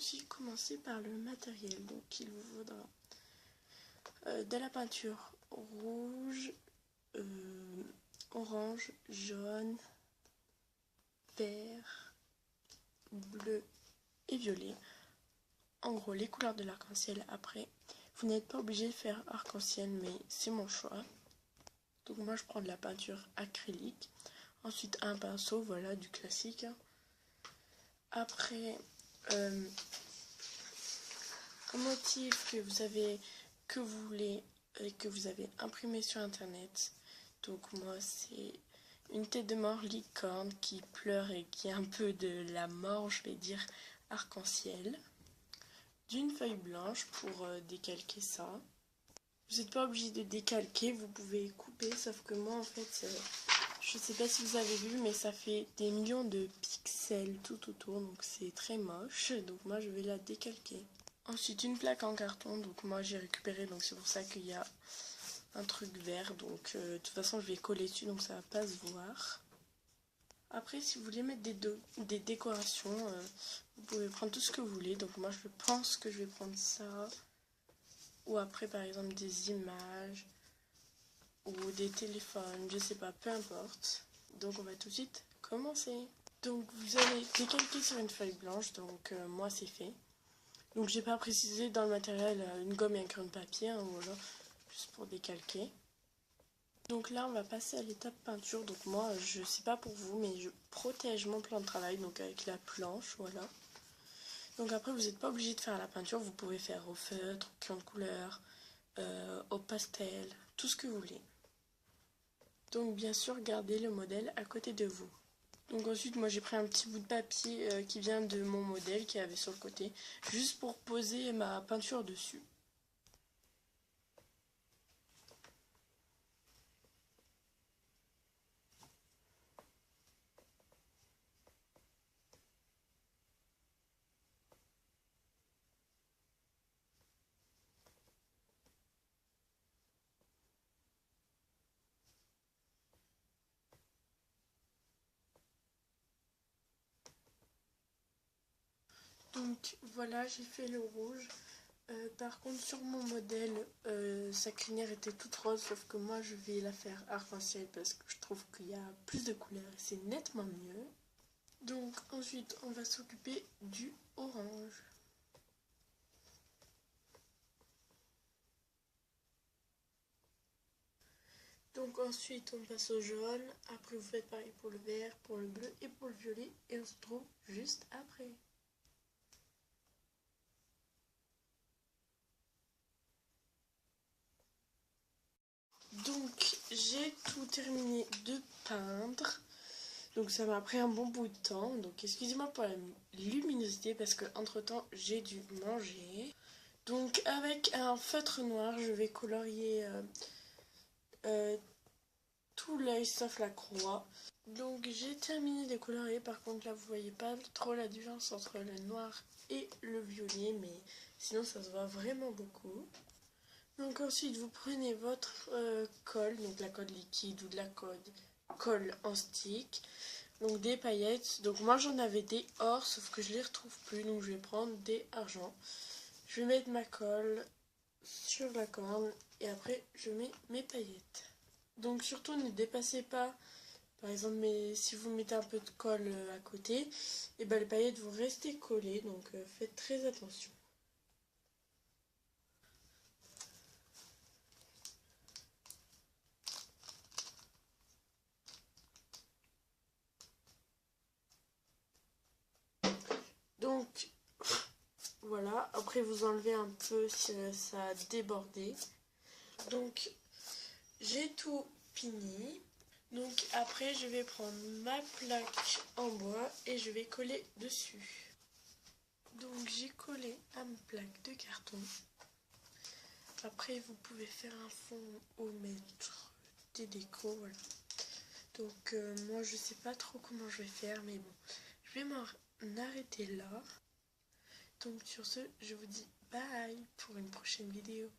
suite commencer par le matériel. Donc il vous faudra de la peinture rouge, orange, jaune, vert, bleu et violet. En gros, les couleurs de l'arc-en-ciel. Après, vous n'êtes pas obligé de faire arc-en-ciel, mais c'est mon choix. Donc moi, je prends de la peinture acrylique. Ensuite, un pinceau, voilà, du classique. Après, un motif que vous voulez et que vous avez imprimé sur internet. Donc moi, c'est une tête de mort licorne qui pleure et qui est un peu de la mort, je vais dire, arc-en-ciel. D'une feuille blanche pour décalquer ça. Vous n'êtes pas obligé de décalquer, vous pouvez couper, sauf que moi en fait, je sais pas si vous avez vu, mais ça fait des millions de pixels tout autour, donc c'est très moche, donc moi je vais la décalquer. Ensuite une plaque en carton, donc moi j'ai récupéré, donc c'est pour ça qu'il y a un truc vert, donc de toute façon je vais coller dessus, donc ça va pas se voir. Après, si vous voulez mettre des décorations, vous pouvez prendre tout ce que vous voulez. Donc moi, je pense que je vais prendre ça. Ou après, par exemple, des images. Ou des téléphones, je sais pas, peu importe. Donc on va tout de suite commencer. Donc vous allez décalquer sur une feuille blanche. Donc moi, c'est fait. Donc j'ai pas précisé dans le matériel une gomme et un crayon de papier. Hein, voilà, juste pour décalquer. Donc là on va passer à l'étape peinture. Donc moi je sais pas pour vous mais je protège mon plan de travail donc avec la planche, voilà. Donc après vous n'êtes pas obligé de faire la peinture, vous pouvez faire au feutre, au crayon de couleur, au pastel, tout ce que vous voulez. Donc bien sûr gardez le modèle à côté de vous. Donc ensuite moi j'ai pris un petit bout de papier qui vient de mon modèle qui avait sur le côté, juste pour poser ma peinture dessus. Donc voilà, j'ai fait le rouge. Par contre sur mon modèle, sa crinière était toute rose, sauf que moi je vais la faire arc-en-ciel parce que je trouve qu'il y a plus de couleurs et c'est nettement mieux. Donc ensuite on va s'occuper du orange. Donc ensuite on passe au jaune, après vous faites pareil pour le vert, pour le bleu et pour le violet et on se retrouve juste après. Donc j'ai tout terminé de peindre. Donc ça m'a pris un bon bout de temps. Donc excusez-moi pour la luminosité parce que entre temps j'ai dû manger. Donc avec un feutre noir je vais colorier tout l'œil sauf la croix. Donc j'ai terminé de colorier. Par contre là vous voyez pas trop la différence entre le noir et le violet. Mais sinon ça se voit vraiment beaucoup. Donc ensuite vous prenez votre colle, donc la colle liquide ou de la colle en stick. Donc des paillettes, donc moi j'en avais des or sauf que je les retrouve plus, donc je vais prendre des argent. Je vais mettre ma colle sur la corne et après je mets mes paillettes. Donc surtout ne dépassez pas, par exemple si vous mettez un peu de colle à côté, et ben les paillettes vont rester collées, donc faites très attention. Donc voilà, après vous enlevez un peu si ça a débordé. Donc j'ai tout fini. Donc après je vais prendre ma plaque en bois et je vais coller dessus. Donc j'ai collé à ma plaque de carton. Après vous pouvez faire un fond ou mettre des décos, voilà. Donc moi je sais pas trop comment je vais faire mais bon, je vais m'en arrêter là. Donc sur ce je vous dis bye pour une prochaine vidéo.